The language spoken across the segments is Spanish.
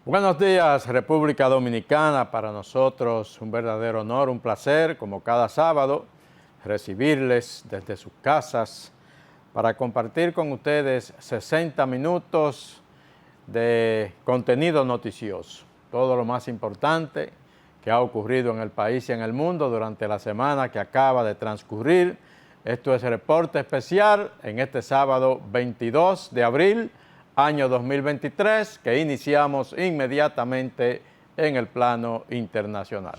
Buenos días, República Dominicana. Para nosotros un verdadero honor, un placer, como cada sábado, recibirles desde sus casas para compartir con ustedes 60 minutos de contenido noticioso. Todo lo más importante que ha ocurrido en el país y en el mundo durante la semana que acaba de transcurrir. Esto es Reporte Especial en este sábado 22 de abril, año 2023, que iniciamos inmediatamente en el plano internacional.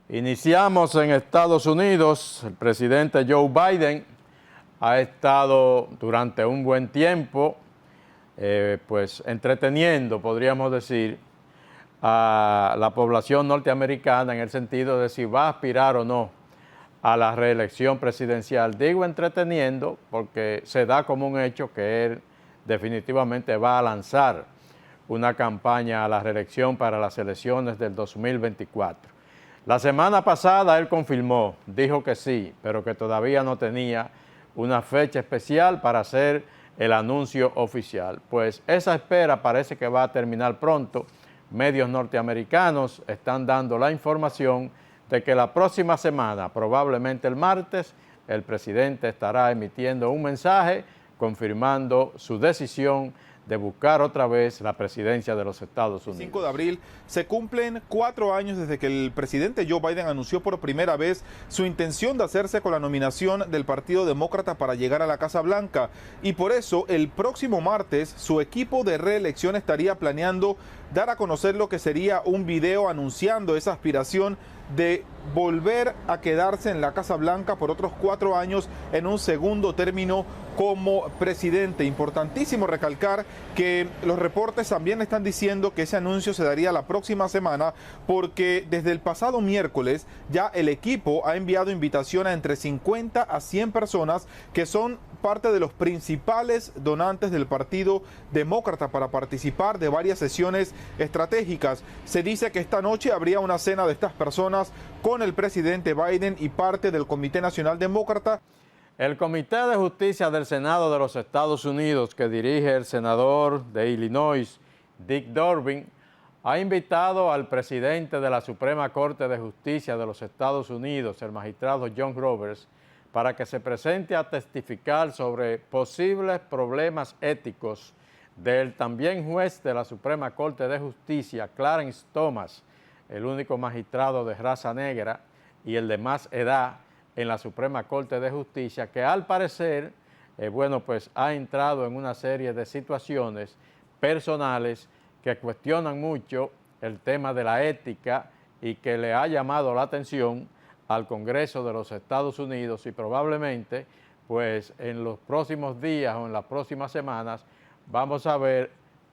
Iniciamos en Estados Unidos. El presidente Joe Biden ha estado durante un buen tiempo pues entreteniendo, podríamos decir, a la población norteamericana en el sentido de si va a aspirar o no a la reelección presidencial. Digo entreteniendo porque se da como un hecho que él definitivamente va a lanzar una campaña a la reelección para las elecciones del 2024. La semana pasada él confirmó, dijo que sí, pero que todavía no tenía una fecha especial para hacer el anuncio oficial. Pues esa espera parece que va a terminar pronto. Medios norteamericanos están dando la información de que la próxima semana, probablemente el martes, el presidente estará emitiendo un mensaje confirmando su decisión de buscar otra vez la presidencia de los Estados Unidos. El 5 de abril se cumplen 4 años desde que el presidente Joe Biden anunció por primera vez su intención de hacerse con la nominación del Partido Demócrata para llegar a la Casa Blanca, y por eso el próximo martes su equipo de reelección estaría planeando dar a conocer lo que sería un video anunciando esa aspiración de volver a quedarse en la Casa Blanca por otros 4 años en un segundo término como presidente. Importantísimo recalcar que los reportes también están diciendo que ese anuncio se daría la próxima semana, porque desde el pasado miércoles ya el equipo ha enviado invitación a entre 50 a 100 personas que son parte de los principales donantes del Partido Demócrata para participar de varias sesiones estratégicas. Se dice que esta noche habría una cena de estas personas con el presidente Biden y parte del Comité Nacional Demócrata. El Comité de Justicia del Senado de los Estados Unidos, que dirige el senador de Illinois, Dick Durbin, ha invitado al presidente de la Suprema Corte de Justicia de los Estados Unidos, el magistrado John Roberts, para que se presente a testificar sobre posibles problemas éticos del también juez de la Suprema Corte de Justicia, Clarence Thomas, el único magistrado de raza negra y el de más edad en la Suprema Corte de Justicia, que al parecer, pues ha entrado en una serie de situaciones personales que cuestionan mucho el tema de la ética y que le ha llamado la atención al Congreso de los Estados Unidos, y probablemente pues en los próximos días o en las próximas semanas vamos a ver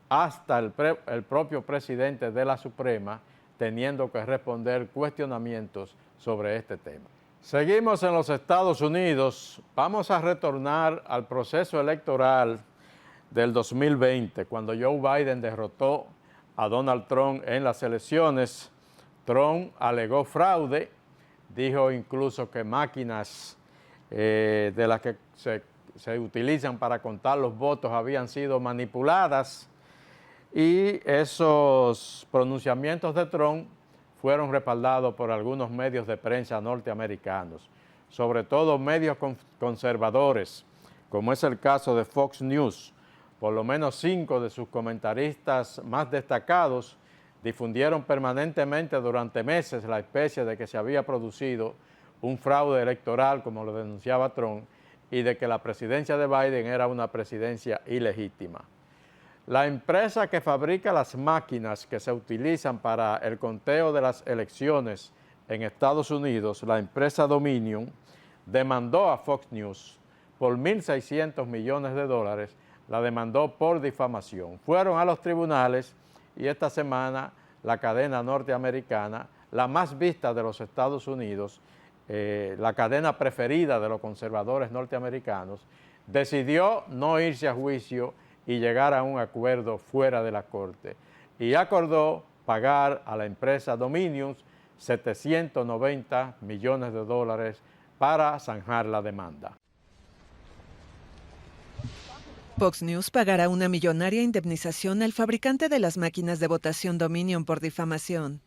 hasta el propio presidente de la Suprema teniendo que responder cuestionamientos sobre este tema. Seguimos en los Estados Unidos. Vamos a retornar al proceso electoral del 2020, cuando Joe Biden derrotó a Donald Trump en las elecciones. Trump alegó fraude, dijo incluso que máquinas de las que se utilizan para contar los votos habían sido manipuladas, y esos pronunciamientos de Trump fueron respaldados por algunos medios de prensa norteamericanos, sobre todo medios conservadores, como es el caso de Fox News. Por lo menos 5 de sus comentaristas más destacados difundieron permanentemente durante meses la especie de que se había producido un fraude electoral, como lo denunciaba Trump, y de que la presidencia de Biden era una presidencia ilegítima. La empresa que fabrica las máquinas que se utilizan para el conteo de las elecciones en Estados Unidos, la empresa Dominion, demandó a Fox News por $1.600 millones, la demandó por difamación. Fueron a los tribunales y esta semana la cadena norteamericana, la más vista de los Estados Unidos, la cadena preferida de los conservadores norteamericanos, decidió no irse a juicio y llegar a un acuerdo fuera de la Corte. Y acordó pagar a la empresa Dominion 790 millones de dólares para zanjar la demanda. Fox News pagará una millonaria indemnización al fabricante de las máquinas de votación Dominion por difamación.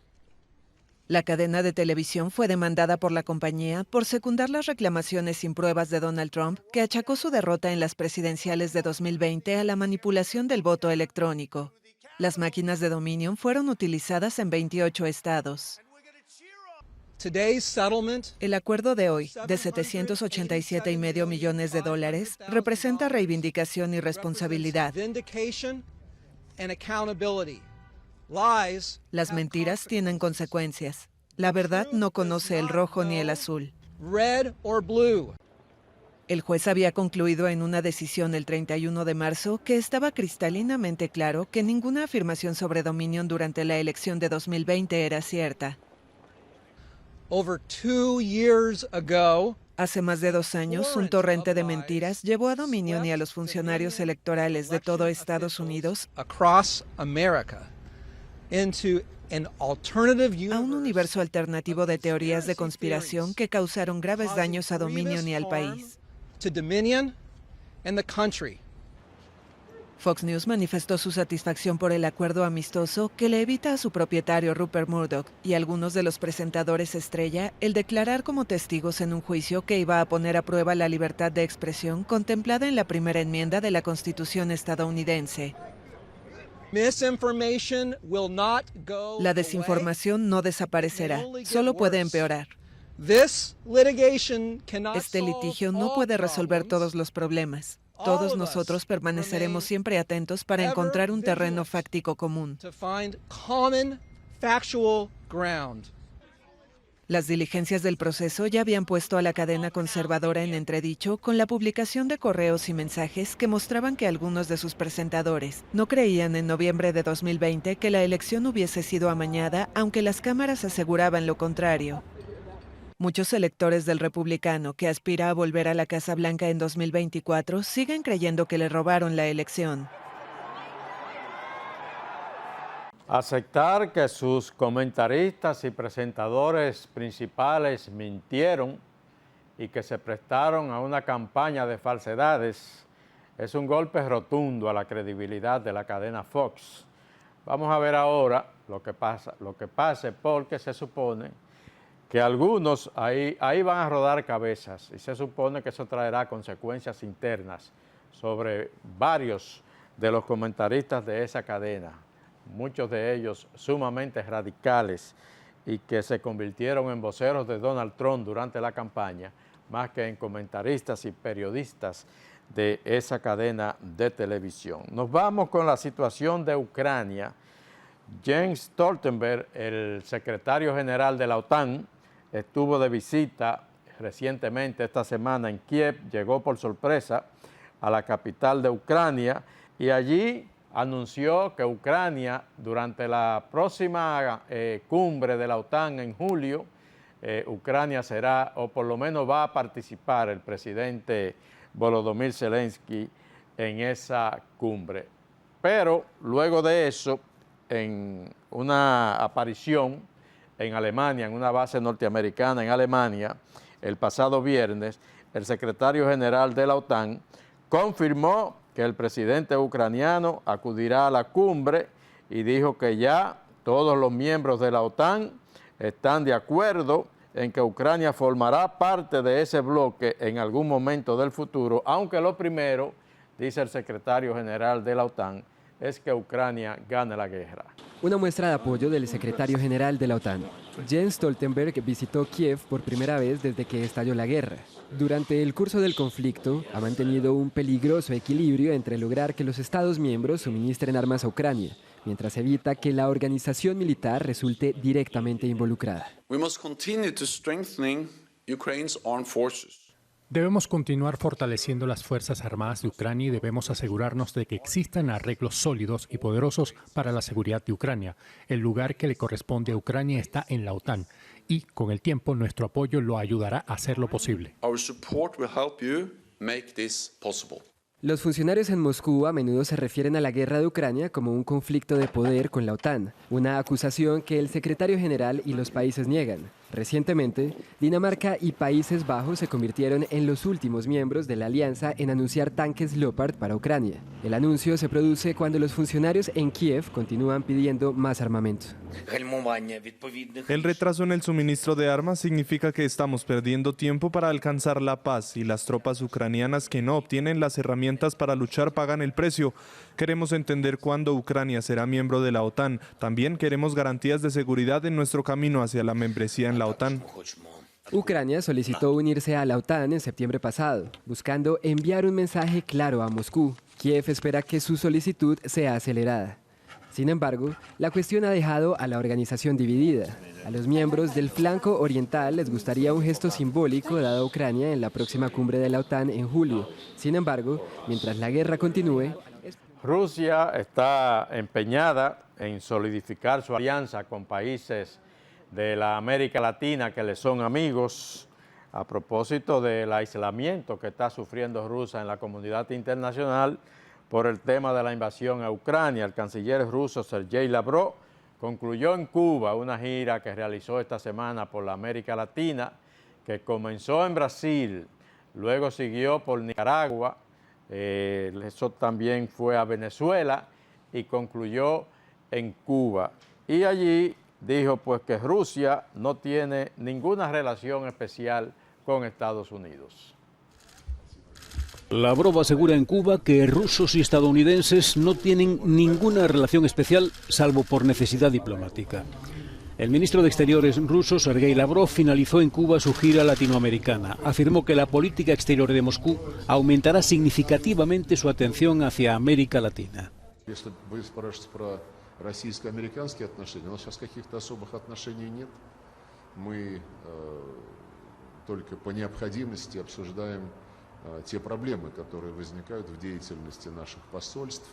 La cadena de televisión fue demandada por la compañía por secundar las reclamaciones sin pruebas de Donald Trump, que achacó su derrota en las presidenciales de 2020 a la manipulación del voto electrónico. Las máquinas de Dominion fueron utilizadas en 28 estados. El acuerdo de hoy, de $787,5 millones, representa reivindicación y responsabilidad. Las mentiras tienen consecuencias. La verdad no conoce el rojo ni el azul. El juez había concluido en una decisión el 31 de marzo que estaba cristalinamente claro que ninguna afirmación sobre Dominion durante la elección de 2020 era cierta. Hace más de 2 años, un torrente de mentiras llevó a Dominion y a los funcionarios electorales de todo Estados Unidos a un universo alternativo de teorías de conspiración que causaron graves daños a Dominion y al país. Fox News manifestó su satisfacción por el acuerdo amistoso que le evita a su propietario Rupert Murdoch y algunos de los presentadores estrella el declarar como testigos en un juicio que iba a poner a prueba la libertad de expresión contemplada en la primera enmienda de la Constitución estadounidense. La desinformación no desaparecerá, solo puede empeorar. Este litigio no puede resolver todos los problemas. Todos nosotros permaneceremos siempre atentos para encontrar un terreno fáctico común. Las diligencias del proceso ya habían puesto a la cadena conservadora en entredicho con la publicación de correos y mensajes que mostraban que algunos de sus presentadores no creían en noviembre de 2020 que la elección hubiese sido amañada, aunque las cámaras aseguraban lo contrario. Muchos electores del republicano que aspira a volver a la Casa Blanca en 2024 siguen creyendo que le robaron la elección. Aceptar que sus comentaristas y presentadores principales mintieron y que se prestaron a una campaña de falsedades es un golpe rotundo a la credibilidad de la cadena Fox. Vamos a ver ahora lo que pase, porque se supone que algunos ahí van a rodar cabezas y se supone que eso traerá consecuencias internas sobre varios de los comentaristas de esa cadena, muchos de ellos sumamente radicales y que se convirtieron en voceros de Donald Trump durante la campaña, más que en comentaristas y periodistas de esa cadena de televisión. Nos vamos con la situación de Ucrania. Jens Stoltenberg, el secretario general de la OTAN, estuvo de visita recientemente esta semana en Kiev, llegó por sorpresa a la capital de Ucrania y allí anunció que Ucrania, durante la próxima cumbre de la OTAN en julio, Ucrania será, o por lo menos va a participar el presidente Volodymyr Zelensky en esa cumbre. Pero luego de eso, en una aparición en Alemania, en una base norteamericana en Alemania, el pasado viernes, el secretario general de la OTAN confirmó que el presidente ucraniano acudirá a la cumbre y dijo que ya todos los miembros de la OTAN están de acuerdo en que Ucrania formará parte de ese bloque en algún momento del futuro, aunque lo primero, dice el secretario general de la OTAN, es que Ucrania gane la guerra. Una muestra de apoyo del secretario general de la OTAN. Jens Stoltenberg visitó Kiev por primera vez desde que estalló la guerra. Durante el curso del conflicto, ha mantenido un peligroso equilibrio entre lograr que los Estados miembros suministren armas a Ucrania, mientras evita que la organización militar resulte directamente involucrada. Debemos continuar fortaleciendo las Fuerzas Armadas de Ucrania y debemos asegurarnos de que existan arreglos sólidos y poderosos para la seguridad de Ucrania. El lugar que le corresponde a Ucrania está en la OTAN y, con el tiempo, nuestro apoyo lo ayudará a hacerlo posible. Los funcionarios en Moscú a menudo se refieren a la guerra de Ucrania como un conflicto de poder con la OTAN, una acusación que el secretario general y los países niegan. Recientemente, Dinamarca y Países Bajos se convirtieron en los últimos miembros de la alianza en anunciar tanques Leopard para Ucrania. El anuncio se produce cuando los funcionarios en Kiev continúan pidiendo más armamento. El retraso en el suministro de armas significa que estamos perdiendo tiempo para alcanzar la paz y las tropas ucranianas que no obtienen las herramientas para luchar pagan el precio. Queremos entender cuándo Ucrania será miembro de la OTAN. También queremos garantías de seguridad en nuestro camino hacia la membresía en la OTAN. Ucrania solicitó unirse a la OTAN en septiembre pasado, buscando enviar un mensaje claro a Moscú. Kiev espera que su solicitud sea acelerada. Sin embargo, la cuestión ha dejado a la organización dividida. A los miembros del flanco oriental les gustaría un gesto simbólico dado a Ucrania en la próxima cumbre de la OTAN en julio. Sin embargo, mientras la guerra continúe, Rusia está empeñada en solidificar su alianza con países de la América Latina que le son amigos a propósito del aislamiento que está sufriendo Rusia en la comunidad internacional por el tema de la invasión a Ucrania. El canciller ruso Sergei Lavrov concluyó en Cuba una gira que realizó esta semana por la América Latina, que comenzó en Brasil, luego siguió por Nicaragua, eso también fue a Venezuela y concluyó en Cuba. Y allí dijo pues que Rusia no tiene ninguna relación especial con Estados Unidos. Lavrov asegura en Cuba que rusos y estadounidenses no tienen ninguna relación especial salvo por necesidad diplomática. El ministro de Exteriores ruso, Sergei Lavrov, finalizó en Cuba su gira latinoamericana. Afirmó que la política exterior de Moscú aumentará significativamente su atención hacia América Latina. Российско-американские отношения. У нас сейчас каких-то особых отношений нет. Мы только по необходимости обсуждаем те проблемы, которые возникают в деятельности наших посольств.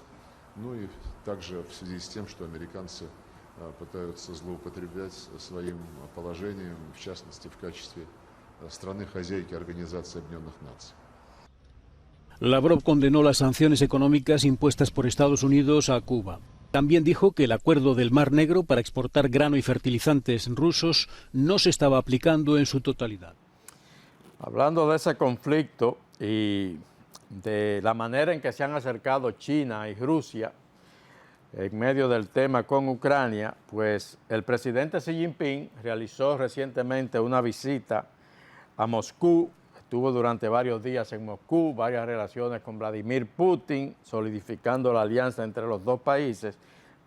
Ну и также в связи с тем, что американцы пытаются злоупотреблять своим положением, в частности, в качестве страны-хозяйки Организации Объединенных Наций. Lavrov condenó las sanciones económicas impuestas por Estados Unidos a Cuba. También dijo que el acuerdo del Mar Negro para exportar grano y fertilizantes rusos no se estaba aplicando en su totalidad. Hablando de ese conflicto y de la manera en que se han acercado China y Rusia en medio del tema con Ucrania, pues el presidente Xi Jinping realizó recientemente una visita a Moscú. Estuvo durante varios días en Moscú, varias relaciones con Vladimir Putin, solidificando la alianza entre los dos países.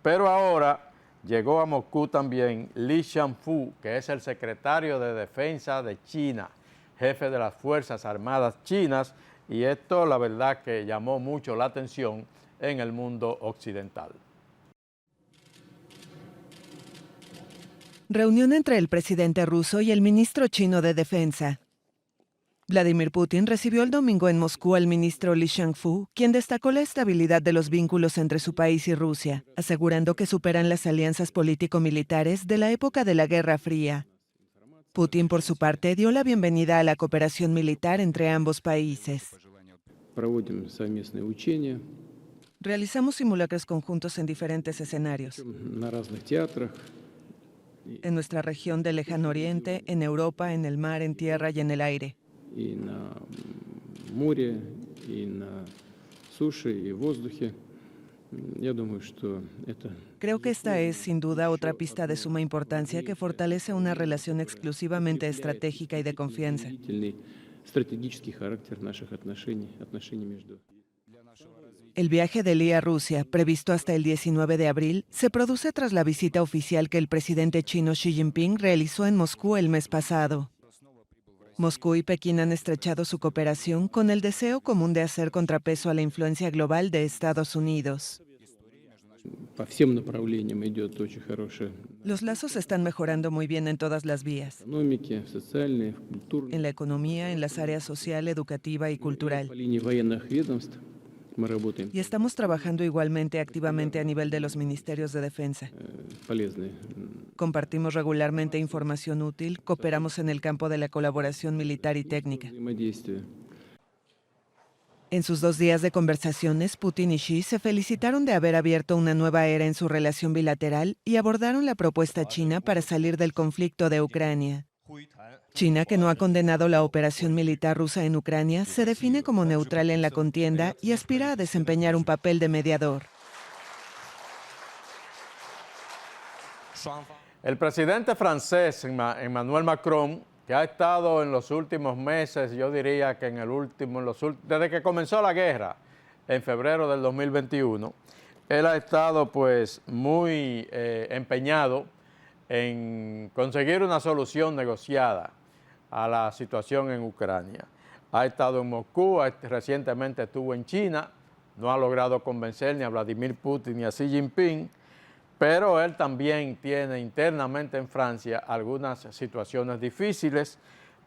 Pero ahora llegó a Moscú también Li Shangfu, que es el secretario de Defensa de China, jefe de las Fuerzas Armadas chinas, y esto la verdad que llamó mucho la atención en el mundo occidental. Reunión entre el presidente ruso y el ministro chino de Defensa. Vladimir Putin recibió el domingo en Moscú al ministro Li Shangfu, quien destacó la estabilidad de los vínculos entre su país y Rusia, asegurando que superan las alianzas político-militares de la época de la Guerra Fría. Putin, por su parte, dio la bienvenida a la cooperación militar entre ambos países. Realizamos simulacros conjuntos en diferentes escenarios. En nuestra región del Lejano Oriente, en Europa, en el mar, en tierra y en el aire. Creo que esta es, sin duda, otra pista de suma importancia que fortalece una relación exclusivamente estratégica y de confianza. El viaje de Li a Rusia, previsto hasta el 19 de abril, se produce tras la visita oficial que el presidente chino Xi Jinping realizó en Moscú el mes pasado. Moscú y Pekín han estrechado su cooperación con el deseo común de hacer contrapeso a la influencia global de Estados Unidos. Los lazos están mejorando muy bien en todas las vías. En la economía, en las áreas social, educativa y cultural. Y estamos trabajando igualmente activamente a nivel de los ministerios de defensa. Compartimos regularmente información útil, cooperamos en el campo de la colaboración militar y técnica. En sus 2 días de conversaciones, Putin y Xi se felicitaron de haber abierto una nueva era en su relación bilateral y abordaron la propuesta china para salir del conflicto de Ucrania. China, que no ha condenado la operación militar rusa en Ucrania, se define como neutral en la contienda y aspira a desempeñar un papel de mediador. El presidente francés Emmanuel Macron, que ha estado en los últimos meses, yo diría que desde que comenzó la guerra, en febrero del 2021, él ha estado pues muy empeñado en conseguir una solución negociada a la situación en Ucrania. Ha estado en Moscú, recientemente estuvo en China, no ha logrado convencer ni a Vladimir Putin ni a Xi Jinping, pero él también tiene internamente en Francia algunas situaciones difíciles.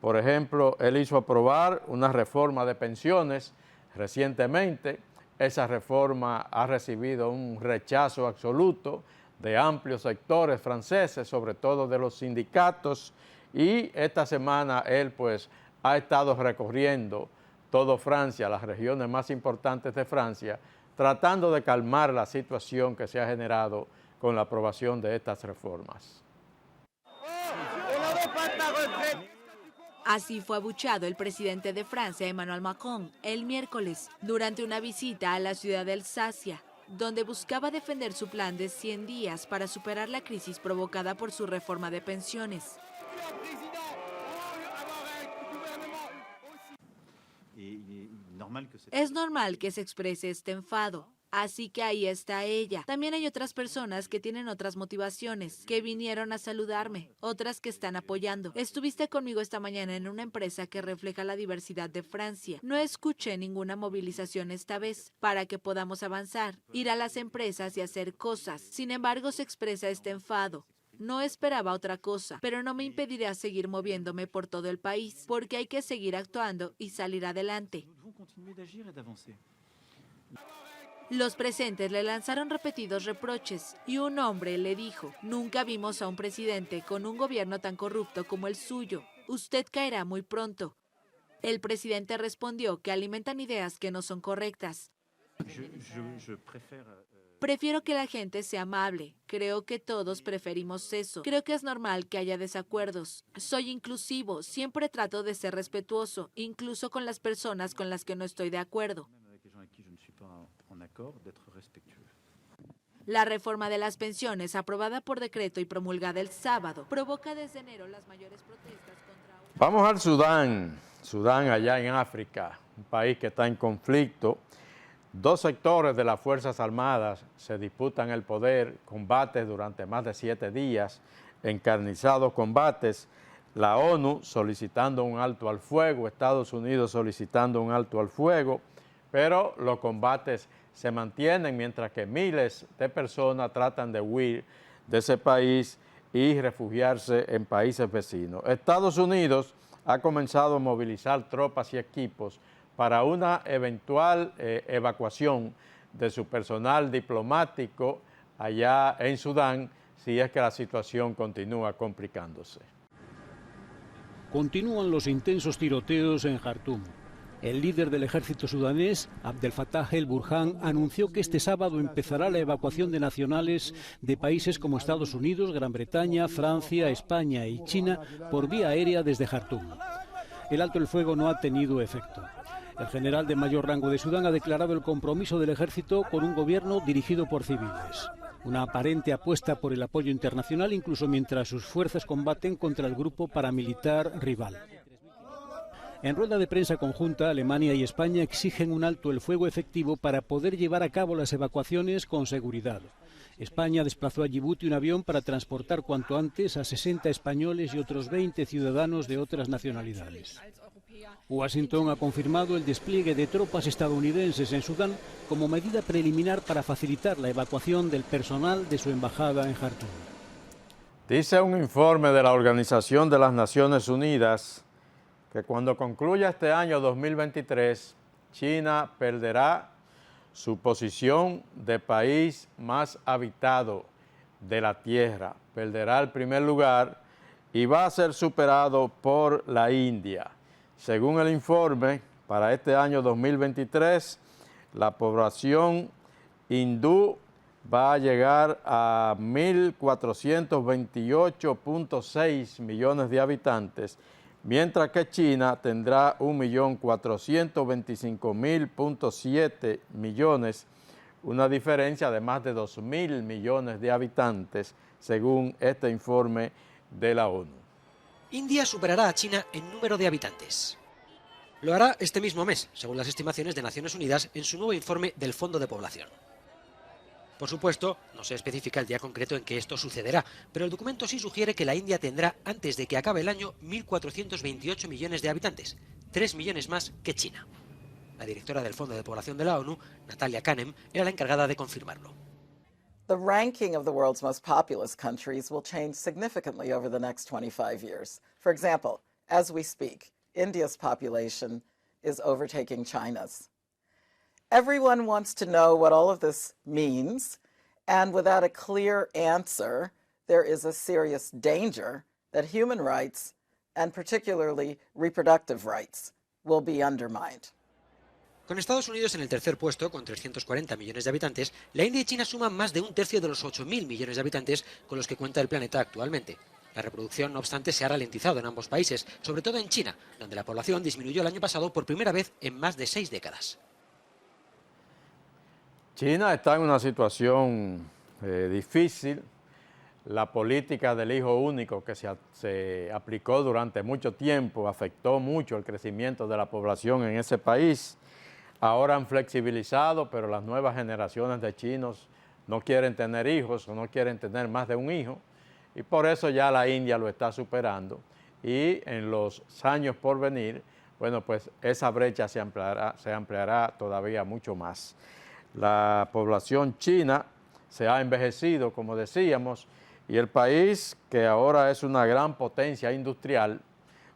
Por ejemplo, él hizo aprobar una reforma de pensiones recientemente. Esa reforma ha recibido un rechazo absoluto de amplios sectores franceses, sobre todo de los sindicatos, y esta semana él pues ha estado recorriendo toda Francia, las regiones más importantes de Francia, tratando de calmar la situación que se ha generado con la aprobación de estas reformas. Así fue abucheado el presidente de Francia, Emmanuel Macron, el miércoles, durante una visita a la ciudad de Alsacia, donde buscaba defender su plan de 100 días para superar la crisis provocada por su reforma de pensiones. Es normal que se exprese este enfado. Así que ahí está ella. También hay otras personas que tienen otras motivaciones, que vinieron a saludarme, otras que están apoyando. Estuviste conmigo esta mañana en una empresa que refleja la diversidad de Francia. No escuché ninguna movilización esta vez para que podamos avanzar, ir a las empresas y hacer cosas. Sin embargo, se expresa este enfado. No esperaba otra cosa, pero no me impedirá seguir moviéndome por todo el país, porque hay que seguir actuando y salir adelante. Los presentes le lanzaron repetidos reproches y un hombre le dijo: "Nunca vimos a un presidente con un gobierno tan corrupto como el suyo. Usted caerá muy pronto". El presidente respondió que alimentan ideas que no son correctas. Prefiero que la gente sea amable. Creo que todos preferimos eso. Creo que es normal que haya desacuerdos. Soy inclusivo, siempre trato de ser respetuoso, incluso con las personas con las que no estoy de acuerdo. La reforma de las pensiones, aprobada por decreto y promulgada el sábado, provoca desde enero las mayores protestas contra... Vamos al Sudán allá en África, un país que está en conflicto. 2 sectores de las Fuerzas Armadas se disputan el poder, combates durante más de 7 días, encarnizados combates. La ONU solicitando un alto al fuego, Estados Unidos solicitando un alto al fuego, pero los combates se mantienen mientras que miles de personas tratan de huir de ese país y refugiarse en países vecinos. Estados Unidos ha comenzado a movilizar tropas y equipos para una eventual evacuación de su personal diplomático allá en Sudán, si es que la situación continúa complicándose. Continúan los intensos tiroteos en Jartum. El líder del ejército sudanés, Abdel Fattah el-Burhan, anunció que este sábado empezará la evacuación de nacionales de países como Estados Unidos, Gran Bretaña, Francia, España y China por vía aérea desde Jartum. El alto el fuego no ha tenido efecto. El general de mayor rango de Sudán ha declarado el compromiso del ejército con un gobierno dirigido por civiles. Una aparente apuesta por el apoyo internacional, incluso mientras sus fuerzas combaten contra el grupo paramilitar rival. En rueda de prensa conjunta, Alemania y España exigen un alto el fuego efectivo para poder llevar a cabo las evacuaciones con seguridad. España desplazó a Yibuti un avión para transportar cuanto antes a 60 españoles y otros 20 ciudadanos de otras nacionalidades. Washington ha confirmado el despliegue de tropas estadounidenses en Sudán como medida preliminar para facilitar la evacuación del personal de su embajada en Jartum. Dice un informe de la Organización de las Naciones Unidas que cuando concluya este año 2023, China perderá su posición de país más habitado de la Tierra. Perderá el primer lugar y va a ser superado por la India. Según el informe, para este año 2023, la población hindú va a llegar a 1.428.6 millones de habitantes, mientras que China tendrá 1.425.000.7 millones, una diferencia de más de 2.000 millones de habitantes, según este informe de la ONU. India superará a China en número de habitantes. Lo hará este mismo mes, según las estimaciones de Naciones Unidas en su nuevo informe del Fondo de Población. Por supuesto, no se especifica el día concreto en que esto sucederá, pero el documento sí sugiere que la India tendrá, antes de que acabe el año, 1.428 millones de habitantes, 3 millones más que China. La directora del Fondo de Población de la ONU, Natalia Kanem, era la encargada de confirmarlo. The ranking of the world's most populous countries will change significantly over the next 25 years. For example, as we speak, India's population is overtaking China's. Everyone wants to know what all of this means, and without a clear answer, there is a serious danger that human rights, and particularly reproductive rights, will be undermined. Con Estados Unidos en el tercer puesto, con 340 millones de habitantes, la India y China suman más de un tercio de los 8.000 millones de habitantes con los que cuenta el planeta actualmente. La reproducción, no obstante, se ha ralentizado en ambos países, sobre todo en China, donde la población disminuyó el año pasado por primera vez en más de 6 décadas. China está en una situación difícil. La política del hijo único que se aplicó durante mucho tiempo afectó mucho el crecimiento de la población en ese país. Ahora han flexibilizado, pero las nuevas generaciones de chinos no quieren tener hijos o no quieren tener más de un hijo. Y por eso ya la India lo está superando. Y en los años por venir, bueno, pues esa brecha se ampliará todavía mucho más. La población china se ha envejecido, como decíamos, y el país, que ahora es una gran potencia industrial,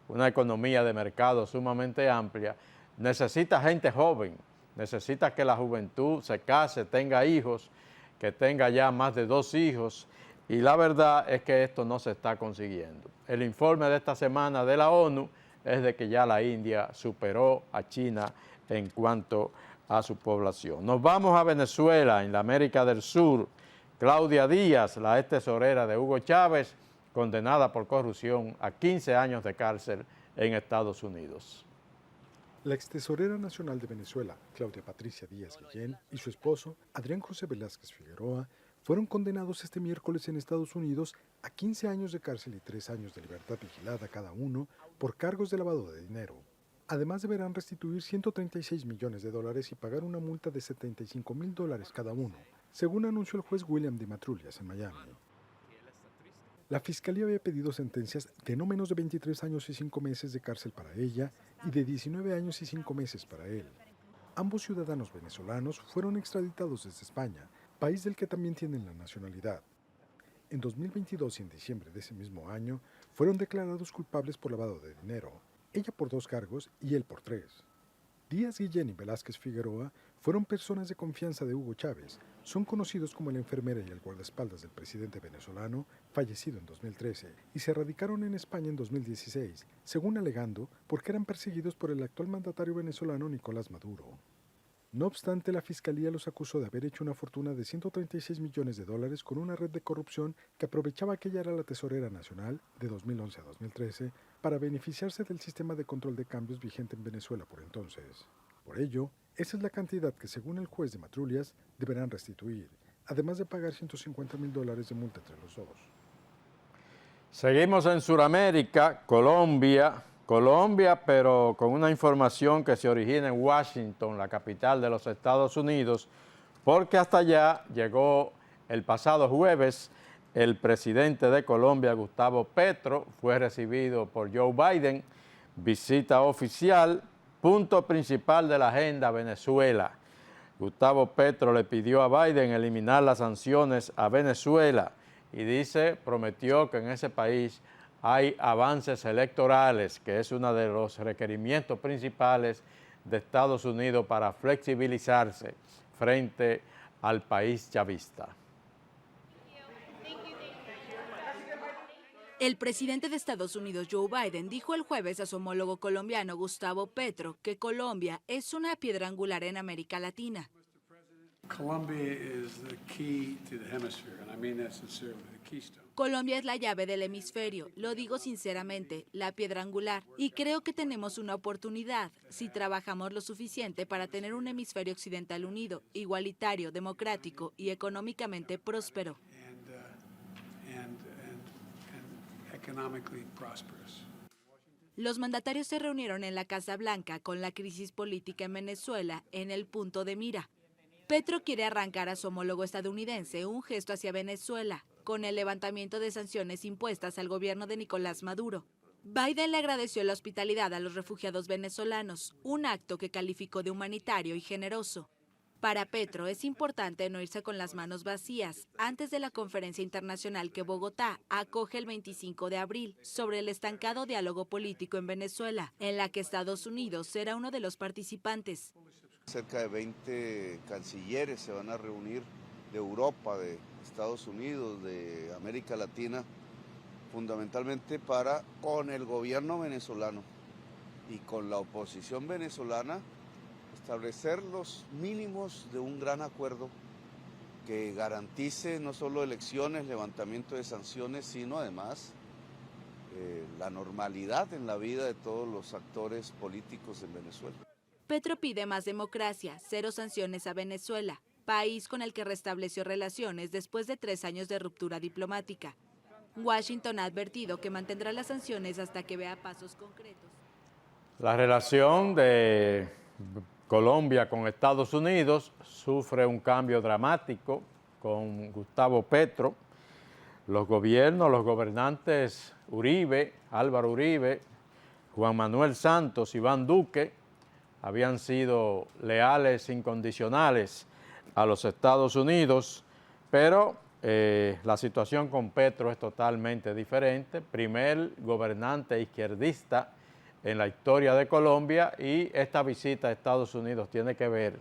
una economía de mercado sumamente amplia, necesita gente joven, necesita que la juventud se case, tenga hijos, que tenga ya más de 2 hijos, y la verdad es que esto no se está consiguiendo. El informe de esta semana de la ONU es de que ya la India superó a China en cuanto a su población. Nos vamos a Venezuela, en la América del Sur. Claudia Díaz, la ex tesorera de Hugo Chávez, condenada por corrupción a 15 años de cárcel en Estados Unidos. La ex tesorera nacional de Venezuela, Claudia Patricia Díaz Guillén, y su esposo, Adrián José Velázquez Figueroa, fueron condenados este miércoles en Estados Unidos a 15 años de cárcel y 3 años de libertad vigilada cada uno por cargos de lavado de dinero. Además deberán restituir $136 millones y pagar una multa de $75,000 cada uno, según anunció el juez William D. Matrullias en Miami. La fiscalía había pedido sentencias de no menos de 23 años y 5 meses de cárcel para ella y de 19 años y 5 meses para él. Ambos ciudadanos venezolanos fueron extraditados desde España, país del que también tienen la nacionalidad. En 2022 y en diciembre de ese mismo año fueron declarados culpables por lavado de dinero, ella por 2 cargos y él por 3. Díaz Guillén y Velázquez Figueroa fueron personas de confianza de Hugo Chávez, son conocidos como la enfermera y el guardaespaldas del presidente venezolano, fallecido en 2013, y se radicaron en España en 2016, según alegando porque eran perseguidos por el actual mandatario venezolano Nicolás Maduro. No obstante, la fiscalía los acusó de haber hecho una fortuna de $136 millones con una red de corrupción que aprovechaba que ella era la tesorera nacional de 2011 a 2013 para beneficiarse del sistema de control de cambios vigente en Venezuela por entonces. Por ello, esa es la cantidad que, según el juez de Matrullias, deberán restituir, además de pagar $150,000 de multa entre los dos. Seguimos en Sudamérica, Colombia, pero con una información que se origina en Washington, la capital de los Estados Unidos, porque hasta allá llegó el pasado jueves el presidente de Colombia, Gustavo Petro, fue recibido por Joe Biden, visita oficial, punto principal de la agenda Venezuela. Gustavo Petro le pidió a Biden eliminar las sanciones a Venezuela y prometió que en ese país hay avances electorales, que es uno de los requerimientos principales de Estados Unidos para flexibilizarse frente al país chavista. El presidente de Estados Unidos, Joe Biden, dijo el jueves a su homólogo colombiano, Gustavo Petro, que Colombia es una piedra angular en América Latina. Colombia es la llave del hemisferio, lo digo sinceramente, la piedra angular. Y creo que tenemos una oportunidad, si trabajamos lo suficiente para tener un hemisferio occidental unido, igualitario, democrático y económicamente próspero. Los mandatarios se reunieron en la Casa Blanca con la crisis política en Venezuela en el punto de mira. Petro quiere arrancar a su homólogo estadounidense un gesto hacia Venezuela, con el levantamiento de sanciones impuestas al gobierno de Nicolás Maduro. Biden le agradeció la hospitalidad a los refugiados venezolanos, un acto que calificó de humanitario y generoso. Para Petro es importante no irse con las manos vacías antes de la conferencia internacional que Bogotá acoge el 25 de abril sobre el estancado diálogo político en Venezuela, en la que Estados Unidos será uno de los participantes. Cerca de 20 cancilleres se van a reunir de Europa, de Estados Unidos, de América Latina, fundamentalmente con el gobierno venezolano y con la oposición venezolana, establecer los mínimos de un gran acuerdo que garantice no solo elecciones, levantamiento de sanciones, sino además la normalidad en la vida de todos los actores políticos en Venezuela. Petro pide más democracia, cero sanciones a Venezuela, país con el que restableció relaciones después de 3 años de ruptura diplomática. Washington ha advertido que mantendrá las sanciones hasta que vea pasos concretos. La relación de Colombia con Estados Unidos sufre un cambio dramático con Gustavo Petro. Los gobernantes Uribe, Álvaro Uribe, Juan Manuel Santos, Iván Duque, habían sido leales incondicionales a los Estados Unidos, pero la situación con Petro es totalmente diferente. Primer gobernante izquierdista en la historia de Colombia, y esta visita a Estados Unidos tiene que ver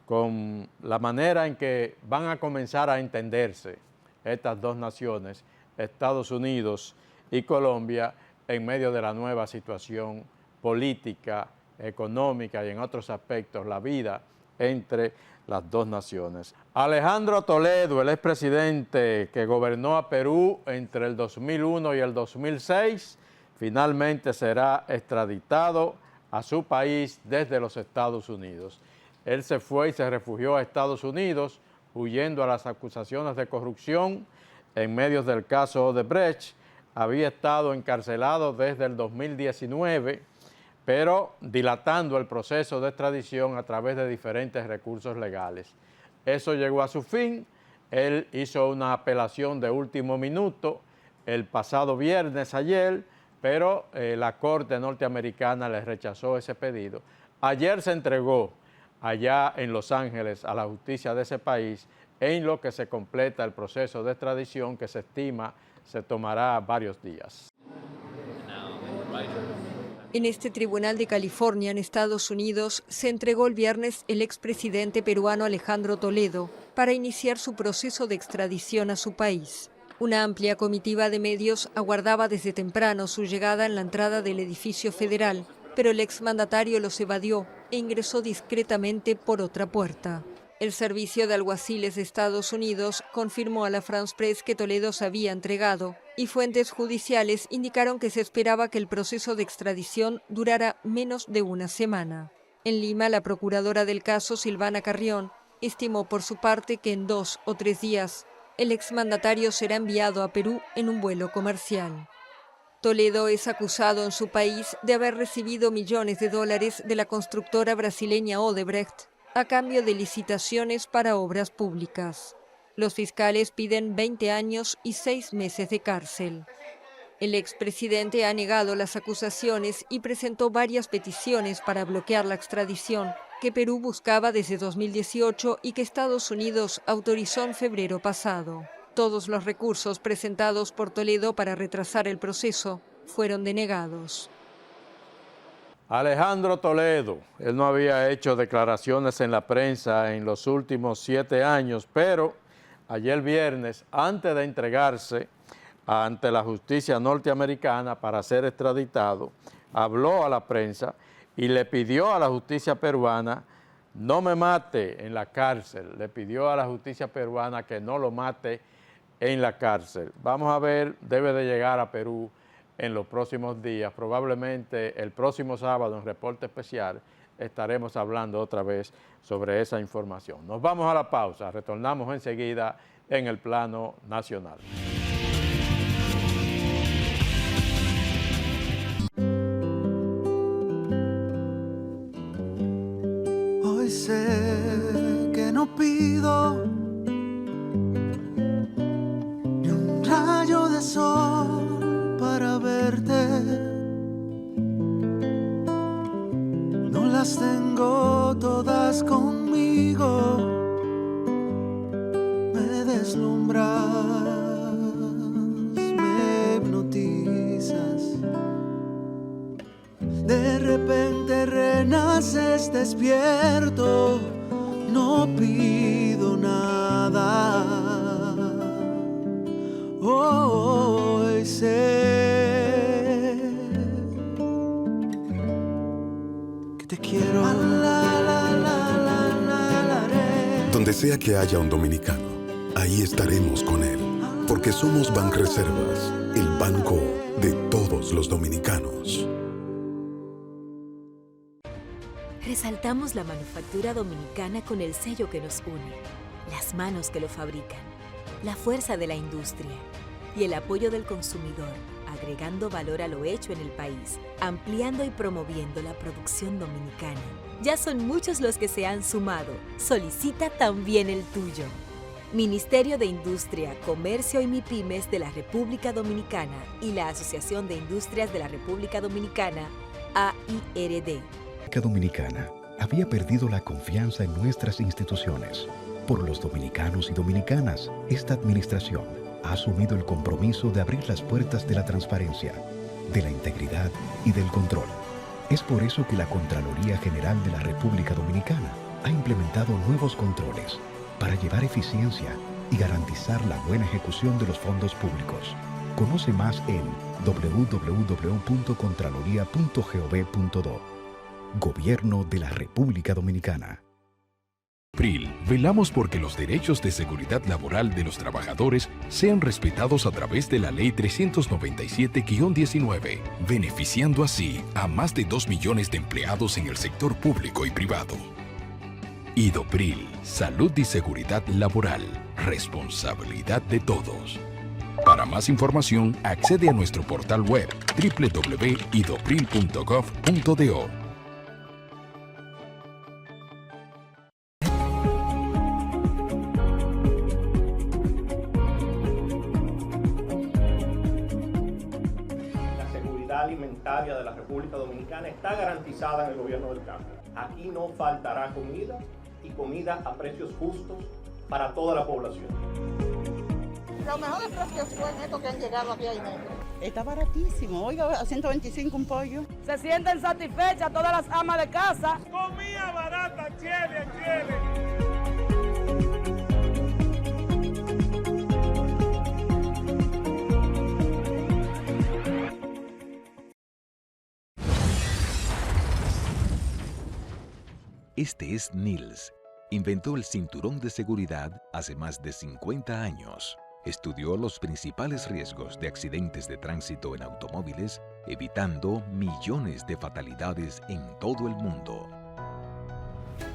con la manera en que van a comenzar a entenderse estas dos naciones, Estados Unidos y Colombia, en medio de la nueva situación política, económica y en otros aspectos, la vida entre las dos naciones. Alejandro Toledo, el expresidente que gobernó a Perú entre el 2001 y el 2006, finalmente será extraditado a su país desde los Estados Unidos. Él se fue y se refugió a Estados Unidos, huyendo a las acusaciones de corrupción en medio del caso Odebrecht. Había estado encarcelado desde el 2019, pero dilatando el proceso de extradición a través de diferentes recursos legales. Eso llegó a su fin. Él hizo una apelación de último minuto el pasado viernes, ayer, pero la Corte norteamericana le rechazó ese pedido. Ayer se entregó allá en Los Ángeles a la justicia de ese país, en lo que se completa el proceso de extradición que se estima se tomará varios días. En este tribunal de California, en Estados Unidos, se entregó el viernes el expresidente peruano Alejandro Toledo para iniciar su proceso de extradición a su país. Una amplia comitiva de medios aguardaba desde temprano su llegada en la entrada del edificio federal, pero el exmandatario los evadió e ingresó discretamente por otra puerta. El servicio de alguaciles de Estados Unidos confirmó a la France Presse que Toledo se había entregado, y fuentes judiciales indicaron que se esperaba que el proceso de extradición durara menos de una semana. En Lima, la procuradora del caso, Silvana Carrión, estimó por su parte que en 2 o 3 días el exmandatario será enviado a Perú en un vuelo comercial. Toledo es acusado en su país de haber recibido millones de dólares de la constructora brasileña Odebrecht a cambio de licitaciones para obras públicas. Los fiscales piden 20 años y 6 meses de cárcel. El expresidente ha negado las acusaciones y presentó varias peticiones para bloquear la extradición que Perú buscaba desde 2018 y que Estados Unidos autorizó en febrero pasado. Todos los recursos presentados por Toledo para retrasar el proceso fueron denegados. Alejandro Toledo, él no había hecho declaraciones en la prensa en los últimos 7 años, pero ayer viernes, antes de entregarse ante la justicia norteamericana para ser extraditado, habló a la prensa y le pidió a la justicia peruana no me mate en la cárcel, le pidió a la justicia peruana que no lo mate en la cárcel. Vamos a ver, debe de llegar a Perú en los próximos días, probablemente el próximo sábado en Reporte Especial estaremos hablando otra vez sobre esa información. Nos vamos a la pausa, retornamos enseguida en el plano nacional. Hoy sé que no pido ni un rayo de sol para verte. No las tengo todas conmigo. Me deslumbras, me hipnotizas. De repente renaces despierto, no pido nada. Hoy sé que te quiero. Donde sea que haya un dominicano, ahí estaremos con él, porque somos Banreservas, el banco de todos los dominicanos. Resaltamos la manufactura dominicana con el sello que nos une, las manos que lo fabrican, la fuerza de la industria y el apoyo del consumidor, agregando valor a lo hecho en el país, ampliando y promoviendo la producción dominicana. Ya son muchos los que se han sumado. Solicita también el tuyo. Ministerio de Industria, Comercio y MIPYMES de la República Dominicana y la Asociación de Industrias de la República Dominicana, AIRD. La Dominicana había perdido la confianza en nuestras instituciones. Por los dominicanos y dominicanas, esta administración ha asumido el compromiso de abrir las puertas de la transparencia, de la integridad y del control. Es por eso que la Contraloría General de la República Dominicana ha implementado nuevos controles para llevar eficiencia y garantizar la buena ejecución de los fondos públicos. Conoce más en www.contraloría.gov.do. Gobierno de la República Dominicana. PRIL, velamos porque los derechos de seguridad laboral de los trabajadores sean respetados a través de la Ley 397-19, beneficiando así a más de 2 millones de empleados en el sector público y privado. IDOPRIL, salud y seguridad laboral, responsabilidad de todos. Para más información, accede a nuestro portal web www.idopril.gov.do. Alimentaria de la República Dominicana está garantizada en el gobierno del cambio. Aquí no faltará comida y comida a precios justos para toda la población. Los mejores precios fue en estos que han llegado aquí a Inés. Está baratísimo, oiga, a 125 un pollo. Se sienten satisfechas todas las amas de casa. Comida barata, chile, chile. Este es Niels. Inventó el cinturón de seguridad hace más de 50 años. Estudió los principales riesgos de accidentes de tránsito en automóviles, evitando millones de fatalidades en todo el mundo.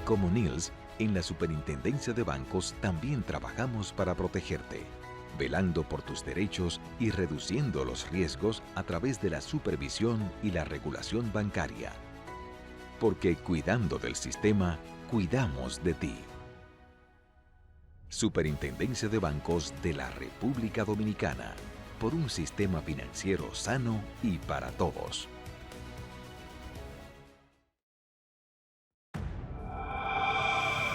Como Niels, en la Superintendencia de Bancos también trabajamos para protegerte, velando por tus derechos y reduciendo los riesgos a través de la supervisión y la regulación bancaria. Porque cuidando del sistema, cuidamos de ti. Superintendencia de Bancos de la República Dominicana, por un sistema financiero sano y para todos.